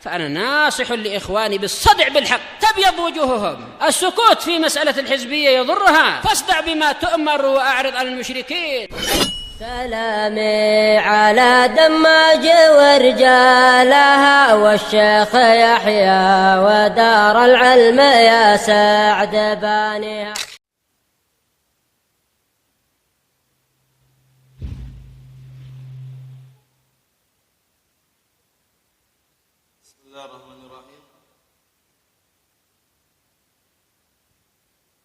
فأنا ناصح لإخواني بالصدع بالحق تبيض وجوههم. السكوت في مسألة الحزبية يضرها، فاصدع بما تؤمر وأعرض عن المشركين. سلامي على دماج ورجالها والشيخ يحيى ودار العلم يا سعد بانيها. بسم الله الرحمن الرحيم.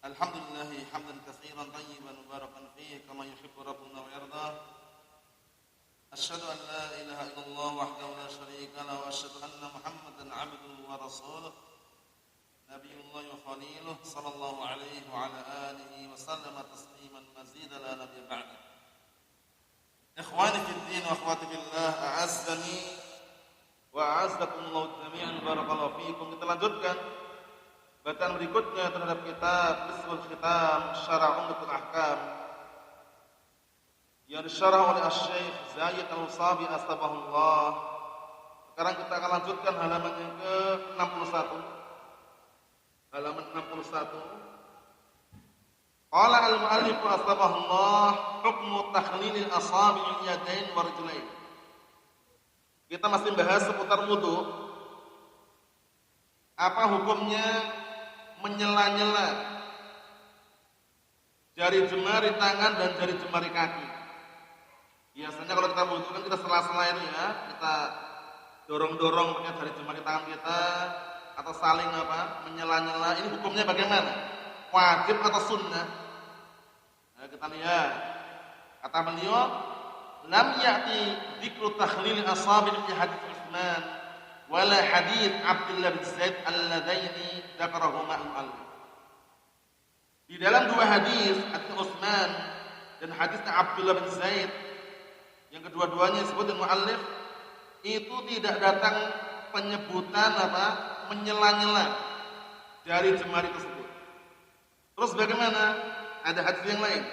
الحمد لله حمدا كثيرا طيبا مباركا فيه كما يحب ربنا ويرضى. أشهد أن لا إله إلا الله وحده لا شريك له وأشهد أن محمدا عبده ورسوله نبي الله وخليله صلى الله عليه وعلى آله وسلم تسليما مزيدا لا نبي بعده. إخواني في الدين وأخواتي في الله أعزني wa'azzakumullahu jami'an barakallahu fiikum. Kita lanjutkan bacaan berikutnya terhadap kitab Misbahul Khitam Syarah Umdatul Ahkam yang disyarah oleh Asy-Syaikh Zaid Al-Usabi astabahullah. Sekarang kita akan lanjutkan halaman yang ke-61. Halaman 61. Qala al-mu'allif astabahullah hukmu takhlilil asabi'il yadain wa rijlain. Kita masih bahas seputar wudu. Apa hukumnya menyela-nyela jari jemari tangan dan jari jemari kaki? Biasanya kalau kita wudu kan kita sela-sela ini ya, kita dorong-dorong pakai jari jemari tangan kita atau saling menyela-nyela. Ini hukumnya bagaimana? Wajib atau sunnah? Nah, kita lihat. Kata beliau, lam ya'ti dzikru takhlil asabi' fi hadits Utsman wala hadits Abdullah bin Zaid alladaini dzakarahuma al-mu'allif. Di dalam dua hadis Utsman dan hadisnya Abdullah bin Zaid yang kedua-duanya disebut al-mu'allif, itu tidak datang penyebutan menyela-nyela jari jemari tersebut. Terus bagaimana? Ada hadis yang lain.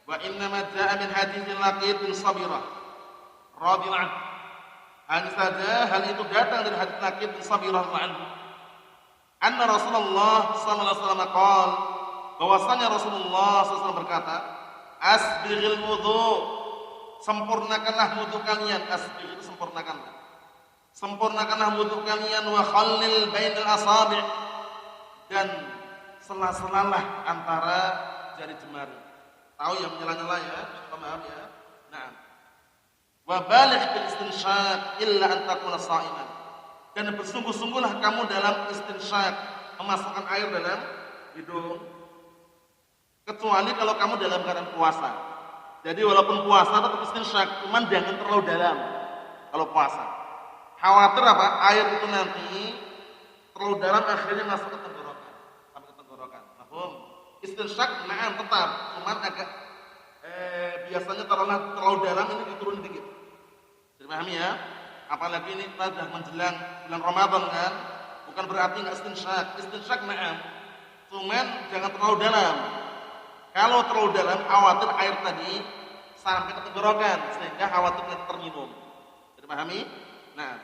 Wa inna ma jaa min haditsil Laqit bin Sabirah radhiyallahu anhu. Hanya saja hal itu datang dari hadits Laqit bin Sabirah radhiyallahu anhu. Anna Rasulullah sallallahu alaihi wasallam qaal, bahwasanya Rasulullah SAW berkata, asbighil wudu, sempurnakanlah wudu kalian. Asbigh itu sempurnakanlah. Sempurnakanlah wudu kalian, wa khallil bainal asabi', dan sela-selalah antara jari jemari. Tahu yang menyela-nyela ya, paham ya? Nah. Wa baligh bil istinsyaq illa an takuna sha'iman. Dan bersungguh-sungguhlah kamu dalam istinsyaq, memasukkan air dalam hidung. Kecuali kalau kamu dalam keadaan puasa. Jadi walaupun puasa tetap istinsyaq, cuman jangan terlalu dalam kalau puasa. Khawatir air itu nanti terlalu dalam akhirnya masuk ke tenggorokan, sampai ke tenggorokan. Paham? Istinsyaq na'am tetap, cuman agak biasanya terlalu dalam, ini diturun dikit. Dipahami ya? Apalagi ini kita sudah menjelang bulan Ramadan kan? Bukan berarti enggak istinsyaq. Istinsyaq na'am, cuman jangan terlalu dalam. Kalau terlalu dalam, khawatir air tadi sampai ke tenggorokan sehingga khawatir nanti terminum. Dipahami? Nah,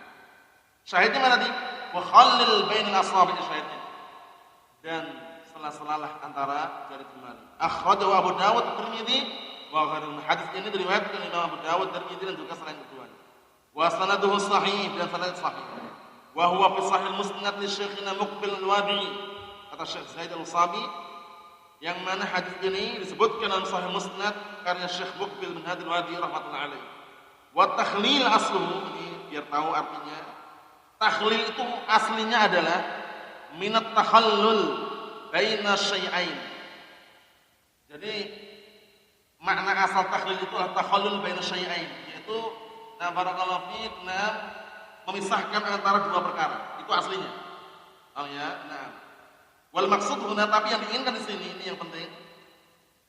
syahidnya mana tadi? Wa khallil bainal asabi' syahidnya. Dan sela-selalah antara jari jemari. Akhrajahu Abu Dawud, Tirmidzi wa ghairuhum. Hadis ini diriwayatkan Imam Abu Dawud, Tirmidzi dan juga selain keduanya. Wa sanaduhu sahih, dan sanad sahih. Wa huwa fi sahih Musnad li Syekhina Muqbil Al-Wadi'i. Kata Syekh Zaid Al-Usabi, yang mana hadis ini disebutkan dalam Sahih Musnad karya Syekh Muqbil bin Hadi Al-Wadi'i rahmatullahi alaihi. Wa takhlil asluhu, ini biar tahu artinya. Takhlil itu aslinya adalah minat takhallul baina syai'ain. Jadi makna asal takhlil itu adalah takhallul baina syai'ain, yaitu barakallahu fiik, memisahkan antara dua perkara. Itu aslinya. Oh ya, nah. Wal maksud huna, tapi yang diinginkan di sini ini yang penting.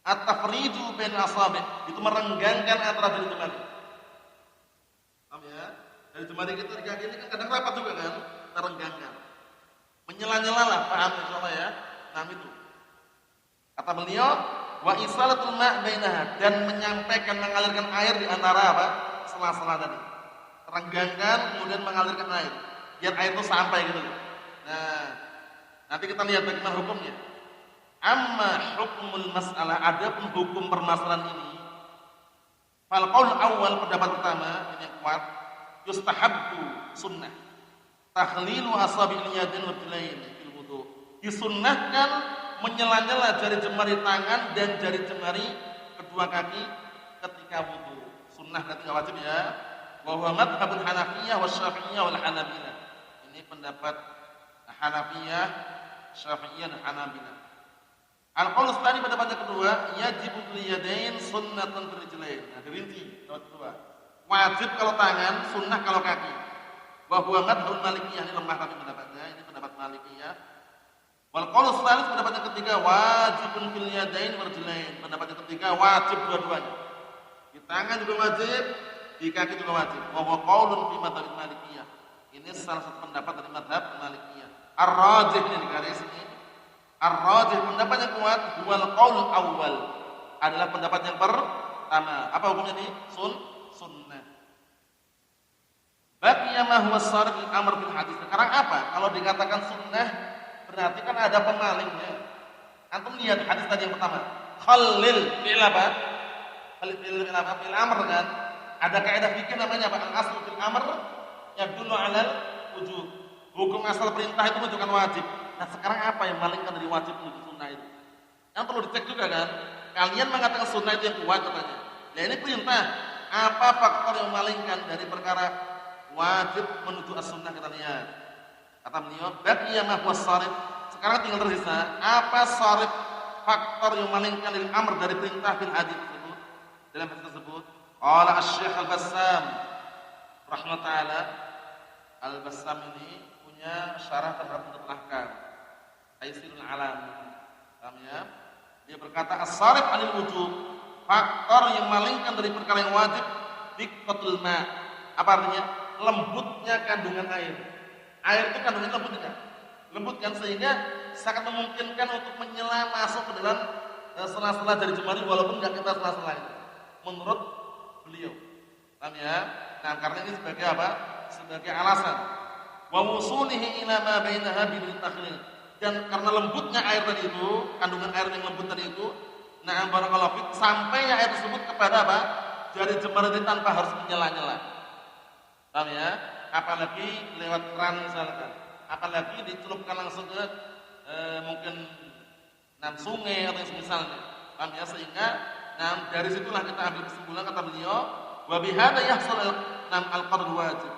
At-tafriju baina asabi', itu merenggangkan antara jari jemari. Paham ya? Jari jemari kita di kaki ini kan kadang rapat juga kan? Terenggangkan. Menyela-nyela lah, paham insyaallah ya? Nah itu. Kata beliau, wa isalatul ma' bainaha, dan menyampaikan, mengalirkan air di antara sela-sela tadi. Terenggangkan kemudian mengalirkan air. biar air itu sampai gitu loh. Nah, nanti kita lihat bagaimana hukumnya. Amma hukmul mas'alah, adapun hukum permasalahan ini, fal qaul awal, pendapat pertama ini yang kuat, yustahabbu sunnah takhlilu asabi'il yadain wa rijlain fil wudu. Disunnahkan menyela-nyela jari jemari tangan dan jari jemari kedua kaki ketika wudu. Sunnah nanti enggak wajib ya. Wa huwa madhhabul Hanafiyah wa Syafi'iyah wal Hanabilah. Ini pendapat Hanafiyah, Syafi'iyah dan Hanabilah. Al-qaul tsani, pendapat yang kedua, yajibu fil yadain sunnatan fil rijlain. Nah, dirinci pendapat kedua. Wajib kalau tangan, sunnah kalau kaki. Wa huwa madhhabul Malikiyah, ini lemah tapi pendapatnya, ini pendapat Malikiyah. Wal qaul tsalits, pendapat yang ketiga, wajibun fil yadain wal rijlain. Pendapat yang ketiga wajib dua-duanya. Di tangan juga wajib, di kaki juga wajib. Wa huwa qaulun fi madhhabil Malikiyah. Ini salah satu pendapat dari madhab Malikiyah. Ar-rajih, ini di garis ini. Ar-rajih, pendapat yang kuat, huwal qaul awal, adalah pendapat yang pertama. Apa hukumnya ini? Sunnah. Baqiya ma huwa sharif lil amr bil hadis. Sekarang apa? Kalau dikatakan sunnah, berarti kan ada pemalingnya. Antum lihat hadis tadi yang pertama. Khalil fi'il apa? Khalil fi'il apa? Fi'il amr kan? Ada kaidah fikih namanya apa? Al-aslu fil amr yadullu 'alal wujub. Hukum asal perintah itu menunjukkan wajib. Nah, sekarang apa yang malingkan dari wajib menuju sunnah itu? Yang perlu dicek juga kan? Kalian mengatakan sunnah itu yang kuat katanya. Nah, ini perintah. Apa faktor yang memalingkan dari perkara wajib menuju as-sunnah, kita lihat. Kata beliau, baqiya ma huwa sharif. Sekarang tinggal tersisa apa sharif, faktor yang memalingkan dari amr, dari perintah bil hadis tersebut. Dalam hadis tersebut, qala asy-syekh Al-Bassam rahmatullah. Al-Bassam ini punya syarah terhadap Umdatul Ahkam, Taysirul Alam. Paham ya? Dia berkata as-sharif 'anil wujub, faktor yang memalingkan dari perkara yang wajib, diqqatul ma'. Apa artinya? Lembutnya kandungan air. Air itu kandungannya lembut tidak? Lembut kan, sehingga sangat memungkinkan untuk menyela masuk ke dalam sela-sela dari jemari walaupun enggak kita sela-sela itu. Menurut beliau. Paham ya? Nah, karena ini sebagai apa? Sebagai alasan. Wa wusulihi ila ma bainaha bil takhlil. Dan karena lembutnya air tadi itu, kandungan air yang lembut tadi itu, na'am barakallahu fik, sampai air tersebut kepada apa? Jari jemari ini tanpa harus menyela-nyela. Paham ya? Apalagi lewat keran misalkan. Apalagi dicelupkan langsung ke mungkin sungai atau semisalnya. Paham ya? Sehingga dari situlah kita ambil kesimpulan, kata beliau, wa bihadza yahsul al-qadr wajib.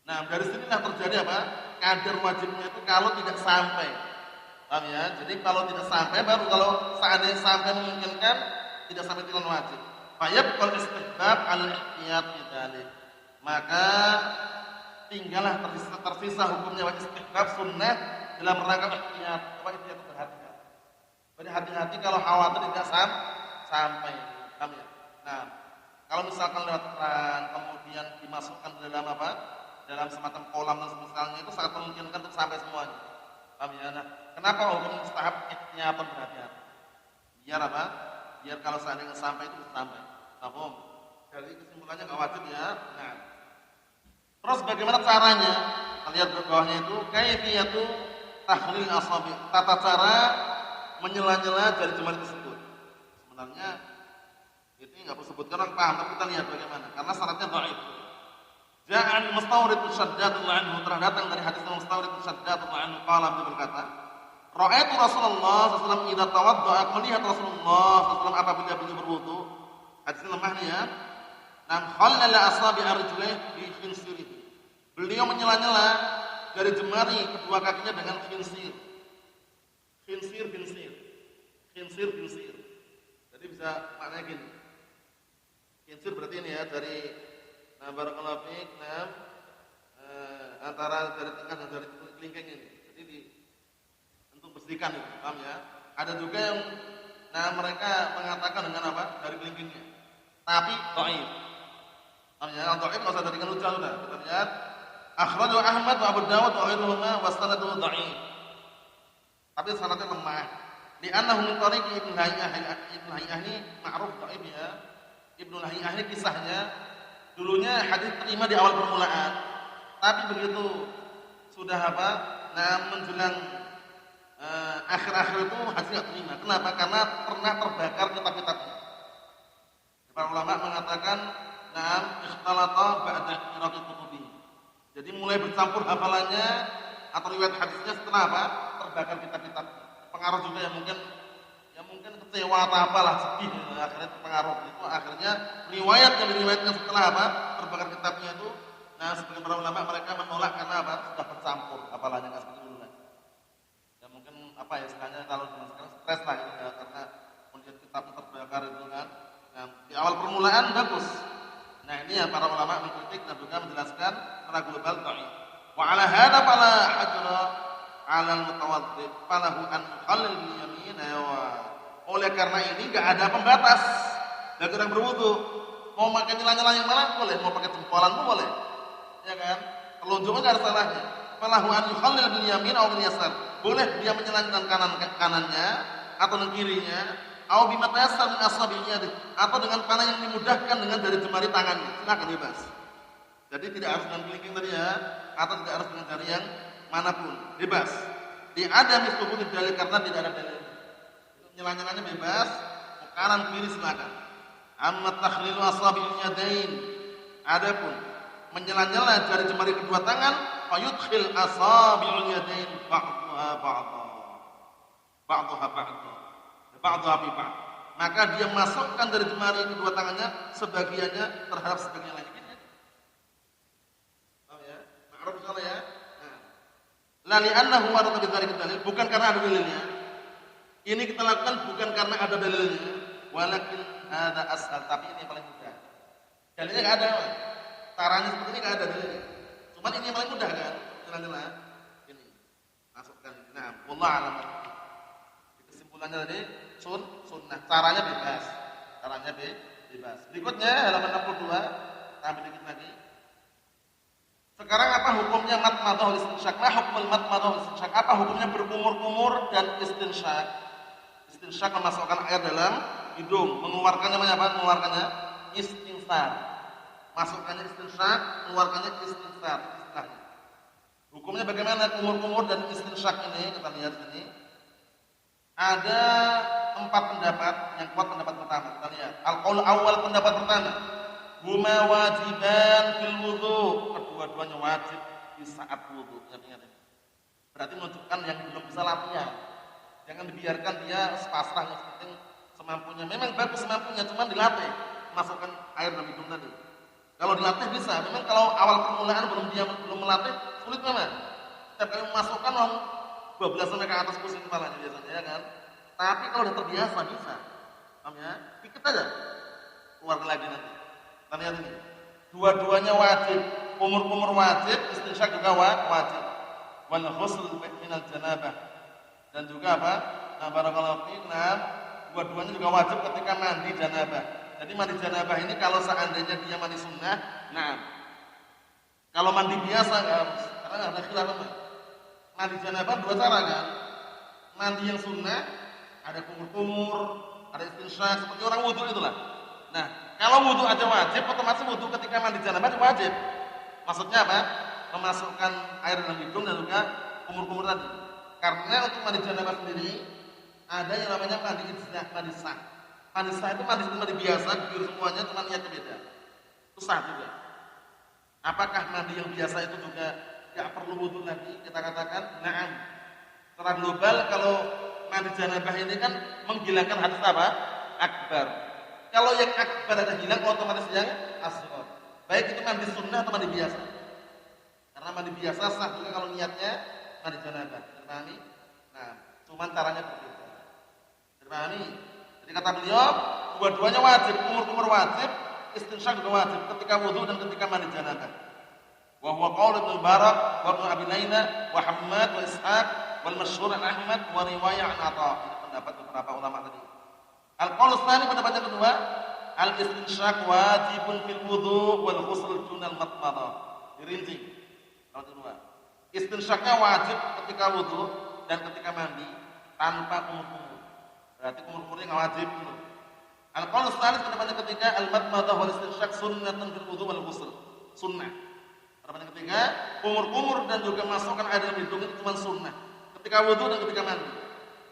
Nah, dari sinilah terjadi apa? Kadar wajibnya itu kalau tidak sampai. Paham ya? Jadi kalau tidak sampai, baru kalau seandainya sampai memungkinkan, tidak sampai tilan wajib. Fayabqal istihbab al-ihtiyat fi dzalik. Maka tinggallah tersisa hukumnya wa istihbab sunnah dalam rangka ihtiyat. Apa ihtiyat? Berhati-hati. Berhati-hati kalau khawatir tidak sampai. Paham ya? Nah, kalau misalkan lewat keran kemudian dimasukkan ke dalam apa? Dalam semacam kolam dan semisalnya, itu sangat memungkinkan untuk sampai semuanya. Paham ya? Nah, kenapa hukum mustahab ihtiyat, berhati-hati? Biar apa? Biar kalau seandainya sampai itu bisa sampai. Paham? Jadi kesimpulannya enggak wajib ya. Nah. Terus bagaimana caranya? Kita lihat di bawahnya itu kaifiyatu tahlil asabi. Tata cara menyela-nyela jari jemari tersebut. Sebenarnya itu enggak perlu sebutkan, orang paham, tapi kita lihat bagaimana. Karena syaratnya dhaif. Ja'al Mustawrid Syaddad anhu, terdatang dari hadis Mustawrid Syaddad anhu qala, beliau berkata, ra'aitu Rasulullah sallallahu alaihi wasallam idza tawadda'a, melihat Rasulullah sallallahu alaihi wasallam apabila beliau berwudu. Hadis lemah nih ya. Nam khallala asabi arjulaihi bi khinsirihi. Beliau menyela-nyela jari jemari kedua kakinya dengan khinsir. Khinsir. Jadi bisa maknanya gini. Khinsir berarti ini ya, dari barakallahu fiik, antara jari tengah dan jari kelingking ini. Jadi untuk bersihkan itu, paham ya? Ada juga yang mereka mengatakan dengan apa? Jari kelingkingnya. Tapi dhaif. Paham ya? Dhaif enggak usah dari kan ujar sudah. Kita lihat akhrajahu Ahmad wa Abu Dawud wa ghairuhuma wa sanaduhu dhaif. Tapi sanadnya lemah. Di annahu min tariqi Ibnu Lahi'ah. Ibnu Lahi'ah ini ma'ruf dhaif ya. Ibnu Lahi'ah ini kisahnya dulunya hadis terima di awal permulaan. Tapi begitu sudah apa? Nah, menjelang akhir-akhir itu hasil nggak terima. Kenapa? Karena pernah terbakar kitab-kitabnya. Para ulama mengatakan, "Na'am ikhtalata ba'da qira'ati kutubi." Jadi mulai bercampur hafalannya atau riwayat hadisnya setelah apa? Terbakar kitab-kitab. Pengaruh juga yang mungkin kecewa atau apalah, sedih, akhirnya terpengaruh. Itu akhirnya riwayat yang diriwayatkan setelah apa? Terbakar kitabnya itu, nah sebagian para ulama mereka menolak karena apa? Sudah bercampur hafalannya, nggak seperti dulu lagi. Ya mungkin apa ya istilahnya kalau zaman sekarang stres lah gitu ya, karena melihat kitabnya terbakar itu kan. Nah, di awal permulaan bagus. Nah ini ya para ulama mengkritik dan juga menjelaskan secara global dhaif. Wa ala hadza fala hajra 'ala al-mutawaddi falahu an yukhallil bil yamin Oleh karena ini enggak ada pembatas bagi orang berwudu. Mau pakai nyela-nyela yang mana boleh, mau pakai jempolan pun boleh. Ya kan? Telunjuknya enggak ada salahnya. Falahu an yukhallil bil yamin aw bil yasar. Boleh dia menyela dengan kanannya atau dengan kirinya, atau bima tayassar min asabihi atau dengan panah yang dimudahkan dengan jari jemari tangannya. Silakan bebas. Jadi tidak harus dengan kelingking tadi ya, atau tidak harus dengan jari yang manapun, bebas. Di ada misbubut dalil karena tidak ada dalil. Nyela-nyelanya bebas, kanan kiri silakan. Amma takhlilu asabi'il yadain. Adapun menyela-nyela jari jemari kedua tangan, fayudkhil asabi'il yadain ba'daha fi ba'd. Maka dia masukkan dari jemari kedua tangannya sebagiannya terhadap sebagian lainnya. Paham ya? Ma'ruf insyaallah ya. La li'annahu warada bidzalika dalil, bukan karena ada dalilnya. Ini kita lakukan bukan karena ada dalilnya, walakin ada ashal, tapi ini yang paling mudah. Dalilnya enggak ada. Caranya seperti ini enggak ada dalilnya. Cuma ini yang paling mudah kan? Jelas-jelas. Ini. Masukkan. Nah, wallahu a'lam. Kesimpulannya tadi sunnah. Caranya bebas. Caranya bebas. Berikutnya halaman 62. Tambah dikit lagi. Sekarang apa hukumnya matmadah wal istinsyak? Ma hukmul matmadah wal istinsyak? Apa hukumnya berkumur-kumur dan istinsyak? Istinsyak memasukkan air dalam hidung, mengeluarkannya apa? Mengeluarkannya istinsar. Masukkannya istinsyak, mengeluarkannya istinsar. Istilahnya. Hukumnya bagaimana kumur-kumur dan istinsyak ini? Kita lihat sini. Ada 4 pendapat. Yang kuat pendapat pertama. Kita lihat. Al-qaul awal pendapat pertama. Huma wajiban fil wudu. Kedua-duanya wajib di saat wudu. Ingat-ingat ini. Berarti menunjukkan yang belum bisa latihan. Jangan dibiarkan dia sepasrah yang penting semampunya. Memang bagus semampunya, cuma dilatih. Masukkan air dalam hidung tadi. Kalau dilatih bisa. Memang kalau awal permulaan belum melatih, sulit memang. Setiap kali memasukkan 12 sampai ke atas pusing kepalanya biasanya ya kan. Tapi kalau udah terbiasa bisa. Paham ya? Dikit aja. Keluarkan lagi nanti. Kita lihat ini. Dua-duanya wajib. Kumur-kumur wajib, istinsyak juga wajib. Wal ghusl minal janabah. Dan juga apa? Nah, barakallahu fiik. Dua-duanya juga wajib ketika mandi janabah. Jadi mandi janabah ini kalau seandainya dia mandi sunnah, kalau mandi biasa enggak harus. Karena enggak ada khilaf apa. Mandi janabah 2 cara kan? Mandi yang sunnah ada kumur-kumur, ada istinsyak seperti orang wudu itulah. Nah, kalau wudu aja wajib, otomatis wudu ketika mandi janabah itu wajib. Maksudnya apa? Memasukkan air dalam hidung dan juga kumur-kumur tadi. Karena untuk mandi janabah sendiri ada yang namanya mandi ijzah, mandi sah. Mandi sah itu mandi biasa, biar semuanya cuma niatnya beda. Itu sah juga. Apakah mandi yang biasa itu juga tidak perlu wudu lagi? Kita katakan na'am. Secara global kalau mandi janabah ini kan menghilangkan hadas apa? Akbar. Kalau yang akbar ada hilang, otomatis yang asghar. Baik itu mandi sunnah atau mandi biasa. Karena mandi biasa sah juga kalau niatnya mandi janabah. Terpahami? Nah, cuman caranya berbeda. Terpahami? Jadi kata beliau, dua-duanya wajib, kumur-kumur wajib, istinsyak juga wajib ketika wudu dan ketika mandi janabah. Wa huwa qaul Ibnu Mubarak wa Ibnu Abi Laila wa Hammad wa Ishaq wal masyhur an Ahmad wa riwayah an Atha. Ini pendapat beberapa ulama tadi. Al-qaul tsani pendapat yang kedua, al-istinsyak wajibun fil wudu wal ghusl dunal matmadah. Dirinci. Kalau kedua, istinsyaknya wajib ketika wudu dan ketika mandi tanpa kumur-kumur. Berarti kumur-kumurnya enggak wajib dulu. Al-qaul tsani pendapat yang ketiga, al-matmadah wal istinsyak sunnatun fil wudu wal ghusl. Sunnah. Pendapat yang ketiga, kumur-kumur dan juga masukkan air dalam hidung itu cuma sunnah ketika wudu dan ketika mandi.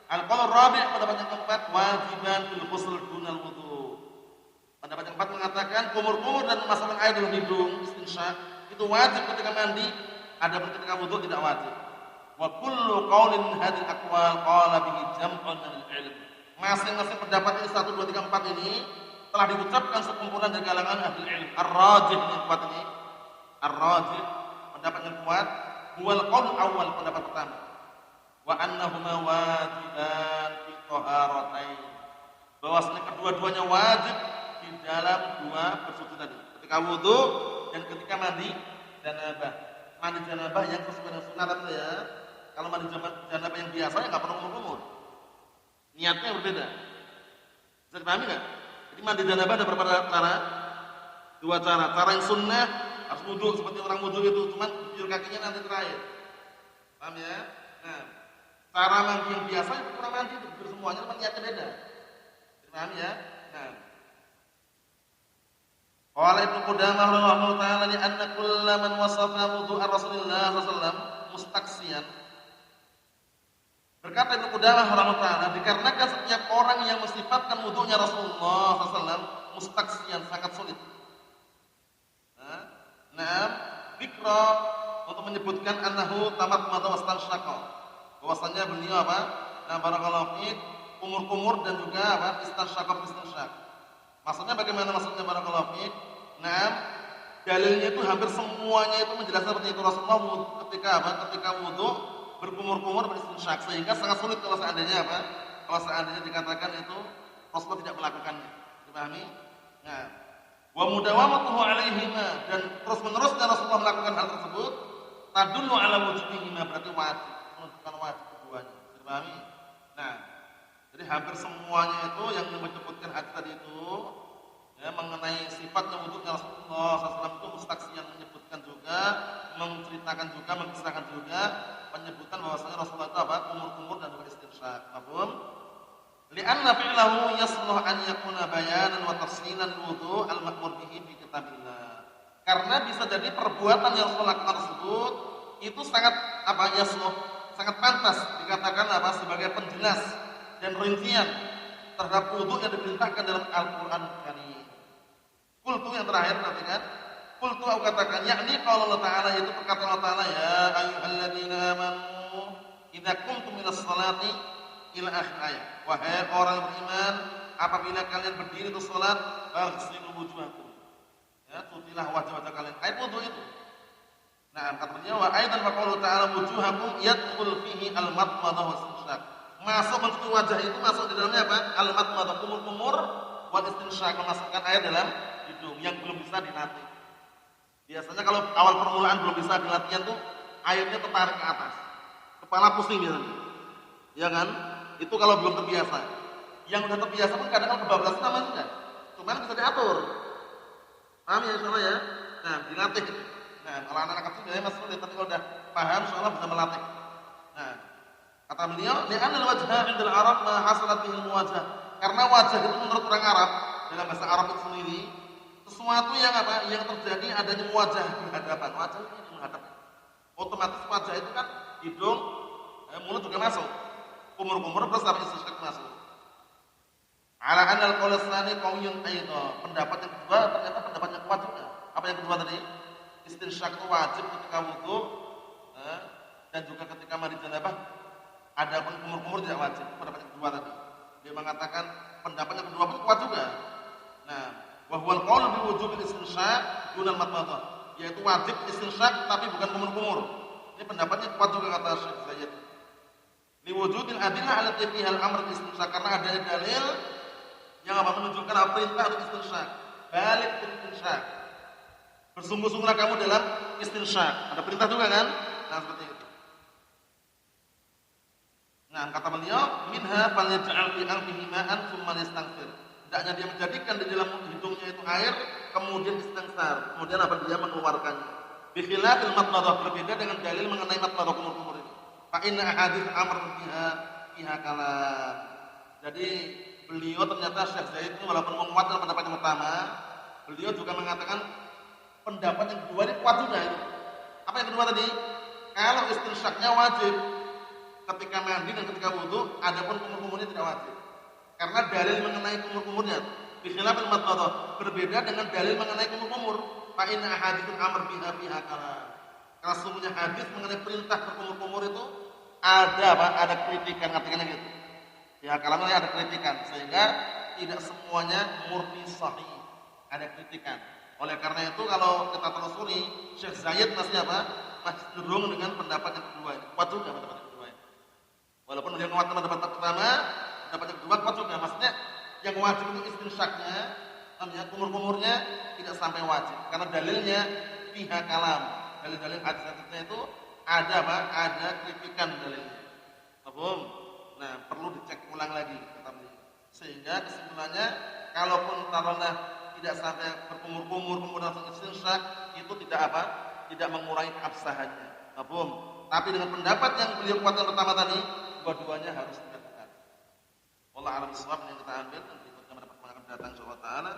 Al-qaul rabi', pendapat yang keempat, wajiban fil ghusl dunal wudu. Pendapat yang keempat mengatakan kumur-kumur dan memasukkan air dalam hidung istinsyak itu wajib ketika mandi, adapun ketika wudu tidak wajib. Wa kullu qaulin min hadhil aqwal qala bihi jam'un min al-'ilm. Masing-masing pendapat ini 1 2 3 4 ini telah diucapkan sekumpulan dari kalangan ahli ilmu. Ar-rajih yang kuat ini, ar-rajih pendapat yang kuat, huwal qaul awal pendapat pertama. Wa annahuma wajiban fi taharatain. Bahwasanya kedua-duanya wajib di dalam dua bersuci tadi. Ketika wudu dan ketika mandi janabah. Mandi janabah yang sesuai dengan sunat tadi ya. Kalau mandi janabah yang biasa ya enggak perlu kumur-kumur. Niatnya berbeda. Bisa dipahami enggak? Jadi mandi janabah ada berapa cara? 2 cara. Cara yang sunnah harus wudu seperti orang wudu itu, cuman bibir kakinya nanti terakhir. Paham ya? Nah, cara mandi yang biasa itu kurang mandi itu bibir semuanya, cuman niatnya beda. Paham ya? Nah, qala Ibnu Qudamah rahimahullah ta'ala li anna kulla man wasafa wudu'a Rasulillah sallallahu alaihi wasallam mustaksiyan. Berkata Ibnu Qudamah rahimahullah ta'ala, dikarenakan setiap orang yang mensifatkan wudu'nya Rasulullah sallallahu alaihi wasallam mustaksiyan, sangat sulit. Nah, dzikra untuk menyebutkan annahu tamatmata wastansyaqa. Bahwasanya beliau apa? Nah, barakallahu fiik, kumur-kumur dan juga apa? Istansyaqa istansyak. Maksudnya bagaimana maksudnya barakallahu fiik? Nah, dalilnya itu hampir semuanya itu menjelaskan seperti itu. Rasulullah ketika apa? Ketika wudu berkumur-kumur beristinsyak, sehingga sangat sulit kalau seandainya apa? Kalau seandainya dikatakan itu Rasulullah tidak melakukannya. Dipahami? Nah, wa mudawamatuhu alaihima, dan terus-menerusnya Rasulullah melakukan hal tersebut tadullu ala wujubihima, berarti wajib, menunjukkan wajib keduanya. Dipahami? Nah, jadi hampir semuanya itu yang menyebutkan hadis tadi itu ya, mengenai sifatnya wudhunya Rasulullah SAW itu mustaksiyan, menyebutkan juga, menceritakan juga, mengisahkan juga penyebutan bahwasanya Rasulullah itu apa? Kumur-kumur dan juga istinsyak. Paham? Li'anna fi'lahu yasluh an yakuna bayanan wa tafsilan wudhu al-ma'mur bihi fi kitabillah. Karena bisa jadi perbuatan yang Rasulullah lakukan tersebut itu sangat apa? Yasluh, sangat pantas dikatakan apa? Sebagai penjelas dan rincian terhadap wudhu yang diperintahkan dalam Al-Qur'an Karim. Qultu yang terakhir perhatikan. Qultu aku katakan, yakni qaul Allah Ta'ala, yaitu perkataan Allah Ta'ala, ya ayyuhalladzina amanu idza qumtum ilas salati ila akhir ayat. Wahai orang beriman, apabila kalian berdiri untuk salat, faghsilu wujuhakum. Ya, cucilah wajah-wajah kalian. Ayat wudu itu. Nah, kata beliau, wa aidan wa qaulu ta'ala wujuhakum yadkhul fihi al-madmadah wa istinsyak. Masuk mencuci wajah itu masuk di dalamnya apa? Al-madmadah, kumur-kumur, wa istinsyak, memasukkan air dalam hidung yang belum bisa dilatih. Biasanya kalau awal permulaan belum bisa dilatihan tuh airnya tertarik ke atas. Kepala pusing biasanya. Ya kan? Itu kalau belum terbiasa. Yang udah terbiasa pun kadang-kadang kebablasan namanya enggak. Cuman bisa diatur. Paham ya insyaallah ya? Nah, dilatih. Nah, kalau anak-anak kecil biasanya masih sulit, tapi kalau udah paham insyaallah bisa melatih. Nah, kata beliau, li'anna al-wajha 'inda al-Arab ma hasalat bihi al-muwajah. Karena wajah itu menurut orang Arab, dalam bahasa Arab itu sendiri, sesuatu yang apa? Yang terjadi adanya wajah berhadapan. Wajah ini menghadap. Otomatis wajah itu kan hidung, mulut juga masuk. Kumur-kumur plus apa istinsyak masuk. Ala anal qaul tsani qawiyyun aidha. Pendapat yang kedua ternyata pendapat yang kuat juga. Apa yang kedua tadi? Istinsyak itu wajib ketika wudu dan juga ketika mandi janabah. Adapun kumur-kumur tidak wajib. Pendapat yang kedua tadi. Dia mengatakan pendapat yang kedua pun kuat juga. Nah, wa huwal qaul bi wujubil istinsyak dunal madmadah. Yaitu wajib istinsyak tapi bukan kumur-kumur. Ini pendapatnya kuat juga kata Syekh Zaid. Liwujudil adillah ala tibihal amr istinsyak, karena ada dalil yang apa menunjukkan apa perintah untuk istinsyak. Balik istinsyak. Bersungguh-sungguhlah kamu dalam istinsyak. Ada perintah juga kan? Nah, seperti itu. Nah, kata beliau, minha falyaj'al fi anfihi ma'an tsumma yastaghfir. Hendaknya dia menjadikan di dalam hidungnya itu air, kemudian istighfar. Kemudian apa dia mengeluarkannya. Bi khilafil madmadah, berbeda dengan dalil mengenai madmadah kumur-kumur ini. Fa inna ahadits amr fiha kalam. Jadi beliau ternyata Syekh Zaid itu walaupun menguatkan pendapat yang pertama, beliau juga mengatakan pendapat yang kedua ini kuat juga itu. Apa yang kedua tadi? Kalau istinsyaqnya wajib ketika mandi dan ketika wudu, adapun kumur-kumurnya tidak wajib. Karena dalil mengenai kumur-kumurnya bikhilafil madmadah, berbeda dengan dalil mengenai kumur-kumur. Fa inna ahaditsul amr biha fiha kalam. Karena sesungguhnya hadis mengenai perintah berkumur-kumur itu ada apa? Ada kritikan, artinya gitu. Ya, kalamnya ada kritikan sehingga tidak semuanya murni sahih. Ada kritikan. Oleh karena itu kalau kita telusuri Syekh Zaid masih apa? Masih cenderung dengan pendapat yang kedua ini. Kuat juga pendapat yang kedua ini. Walaupun dia menguatkan pendapat pertama, pendapat yang kedua kuat juga. Maksudnya yang wajib itu istinsyaqnya, namanya kumur-kumurnya tidak sampai wajib. Karena dalilnya pihak kalam. Dalil-dalil hadis-hadisnya itu ada apa? Ada kritikan dalilnya. Paham? Nah, perlu dicek ulang lagi kata beliau. Sehingga kesimpulannya, kalaupun taruhlah tidak sampai berkumur-kumur kemudian langsung istinsyaq, itu tidak apa? Tidak mengurangi keabsahannya. Paham? Tapi dengan pendapat yang beliau kuatkan pertama tadi, dua-duanya harus dilakukan. Wallahu a'lam bishawab yang kita ambil dan berikutnya pada pertemuan akan datang insyaallah taala.